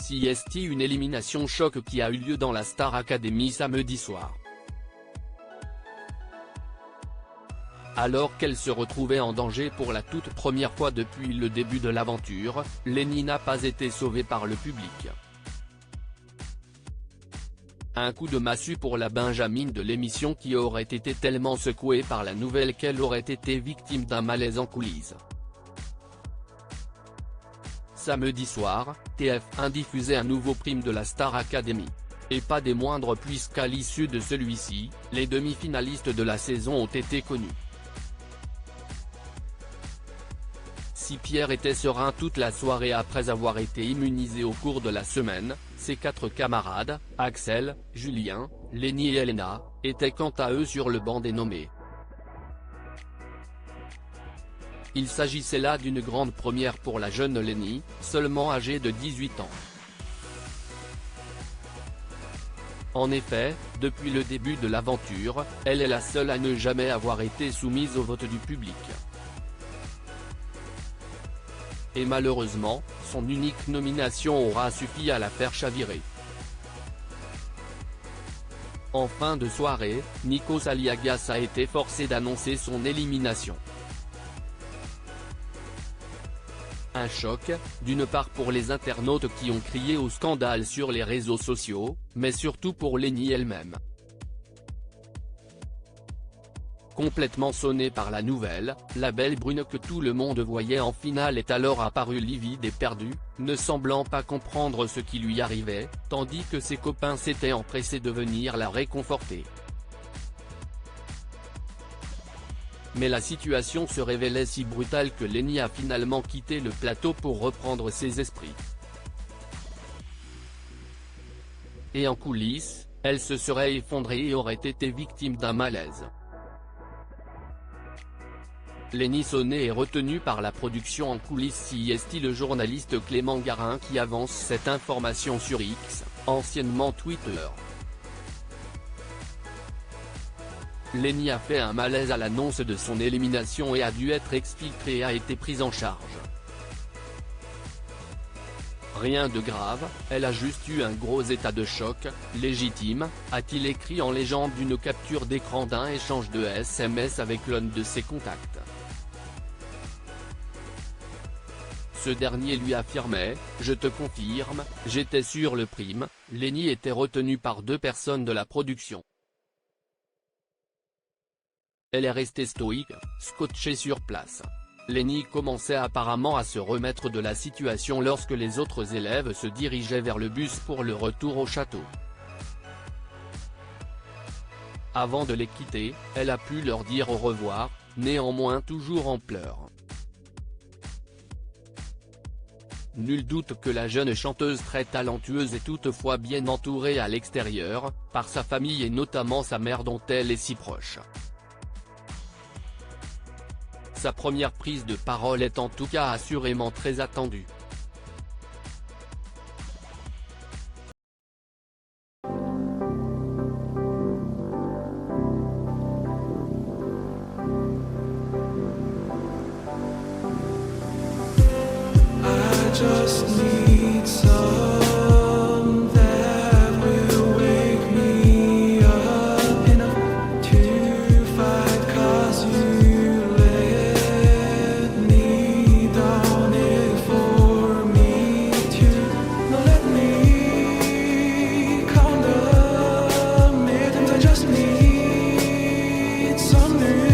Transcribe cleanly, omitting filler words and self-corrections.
CST, une élimination choc qui a eu lieu dans la Star Academy samedi soir. Alors qu'elle se retrouvait en danger pour la toute première fois depuis le début de l'aventure, Lenny n'a pas été sauvée par le public. Un coup de massue pour la Benjamine de l'émission qui aurait été tellement secouée par la nouvelle qu'elle aurait été victime d'un malaise en coulisses. Samedi soir, TF1 diffusait un nouveau prime de la Star Academy. Et pas des moindres puisqu'à l'issue de celui-ci, les demi-finalistes de la saison ont été connus. Si Pierre était serein toute la soirée après avoir été immunisé au cours de la semaine, ses 4 camarades, Axel, Julien, Lenny et Elena, étaient quant à eux sur le banc des nommés. Il s'agissait là d'une grande première pour la jeune Lenny, seulement âgée de 18 ans. En effet, depuis le début de l'aventure, elle est la seule à ne jamais avoir été soumise au vote du public. Et malheureusement, son unique nomination aura suffi à la faire chavirer. En fin de soirée, Nikos Aliagas a été forcé d'annoncer son élimination. Un choc, d'une part pour les internautes qui ont crié au scandale sur les réseaux sociaux, mais surtout pour Lenny elle-même. Complètement sonnée par la nouvelle, la belle brune que tout le monde voyait en finale est alors apparue livide et perdue, ne semblant pas comprendre ce qui lui arrivait, tandis que ses copains s'étaient empressés de venir la réconforter. Mais la situation se révélait si brutale que Lenny a finalement quitté le plateau pour reprendre ses esprits. Et en coulisses, elle se serait effondrée et aurait été victime d'un malaise. Lenny sonné est retenu par la production en coulisses CST, le journaliste Clément Garin qui avance cette information sur X, anciennement Twitter. Lenny a fait un malaise à l'annonce de son élimination et a dû être exfiltrée et a été prise en charge. Rien de grave, elle a juste eu un gros état de choc, légitime, a-t-il écrit en légende d'une capture d'écran d'un échange de SMS avec l'un de ses contacts. Ce dernier lui affirmait « Je te confirme, j'étais sur le prime », Lenny était retenu par 2 personnes de la production. Elle est restée stoïque, scotchée sur place. Lenny commençait apparemment à se remettre de la situation lorsque les autres élèves se dirigeaient vers le bus pour le retour au château. Avant de les quitter, elle a pu leur dire au revoir, néanmoins toujours en pleurs. Nul doute que la jeune chanteuse très talentueuse est toutefois bien entourée à l'extérieur, par sa famille et notamment sa mère dont elle est si proche. Sa première prise de parole est en tout cas assurément très attendue. Just need some that will wake me up enough to fight, 'cause you let me down it for me to not let me count the minutes. I just need some new